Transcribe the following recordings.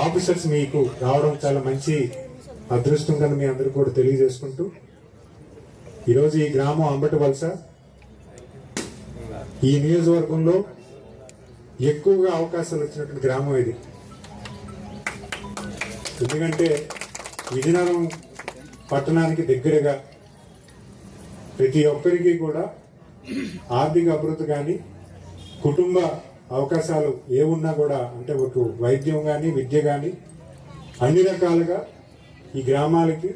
Officers మీకు రావడం చాలా మంచి అదృష్టం కింద మీ అందరికీ కూడా తెలియజేసుకుంటూ ఈరోజు ఈ గ్రామం అంబటి వలస ఈ నియోజకవర్గంలో ఎక్కువగా అవకాశాలు వచ్చినటువంటి గ్రామం ఇది. ఎందుకంటే విజయనగరం పట్టణానికి దగ్గరగా ప్రతి ఒక్కరికి కూడా ఆర్థిక అభివృద్ధి కానీ కుటుంబ అవకాశాలు ఏమున్నా కూడా అంటే ఒక వైద్యం కానీ విద్య కానీ అన్ని రకాలుగా ఈ గ్రామాలకి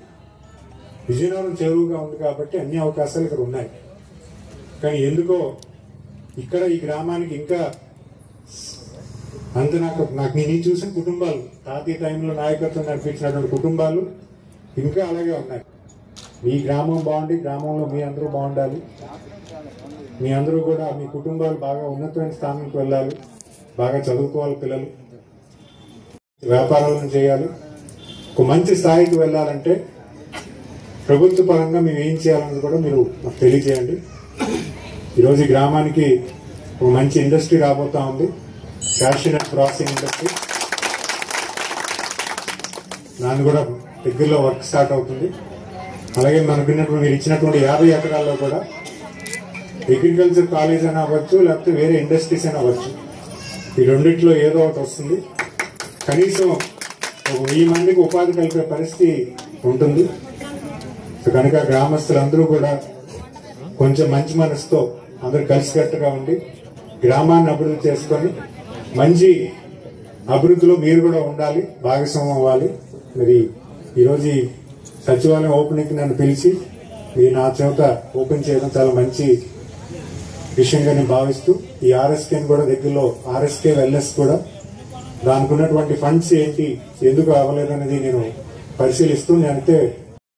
విజయనగరం చెరువుగా ఉంది కాబట్టి అన్ని అవకాశాలు ఇక్కడ ఉన్నాయి. కానీ ఎందుకో ఇక్కడ ఈ గ్రామానికి ఇంకా అంత నాకు నేను చూసిన కుటుంబాలు తాతయ్య టైంలో నాయకత్వం నడిపించినటువంటి కుటుంబాలు ఇంకా అలాగే ఉన్నాయి. మీ గ్రామం బాగుండి గ్రామంలో మీ అందరూ బాగుండాలి. మీ అందరూ కూడా మీ కుటుంబాలు బాగా ఉన్నతమైన స్థానానికి వెళ్ళాలి, బాగా చదువుకోవాలి, పిల్లలు వ్యాపారాలను చేయాలి. ఒక మంచి స్థాయికి వెళ్ళాలంటే ప్రభుత్వ పరంగా మేము ఏం చేయాలని కూడా మీరు నాకు తెలియజేయండి. ఈరోజు ఈ గ్రామానికి ఒక మంచి ఇండస్ట్రీ రాబోతా ఉంది, ఫ్యాషన్ అండ్ ప్రాసెసింగ్ ఇండస్ట్రీ. దాన్ని కూడా దగ్గరలో వర్క్ స్టార్ట్ అవుతుంది. అలాగే మనకున్నటువంటి మీరు ఇచ్చినటువంటి 50 ఎకరాల్లో కూడా అగ్రికల్చర్ కాలేజ్ అయినా అవ్వచ్చు, లేకపోతే వేరే ఇండస్ట్రీస్ అయినా అవ్వచ్చు. ఈ రెండిట్లో ఏదో ఒకటి వస్తుంది. కనీసం 1000 మందికి ఉపాధి కలిపే పరిస్థితి ఉంటుంది. కనుక గ్రామస్తులందరూ కూడా కొంచెం మంచి మనసుతో అందరూ కలిసికట్టుగా ఉండి గ్రామాన్ని అభివృద్ధి చేసుకొని మంచి అభివృద్ధిలో మీరు కూడా ఉండాలి, భాగస్వామ్యం అవ్వాలి. మరి ఈరోజు సచివాలయం ఓపెనింగ్ నన్ను పిలిచి నా చేత ఓపెన్ చేయడం చాలా మంచి విషయంగా నేను భావిస్తూ ఈ ఆర్ఎస్కేని కూడా దగ్గరలో ఆర్ఎస్కే వెల్నెస్ కూడా దానికి ఉన్నటువంటి ఫండ్స్ ఏంటి ఎందుకు అవ్వలేదనేది నేను పరిశీలిస్తూ నేనైతే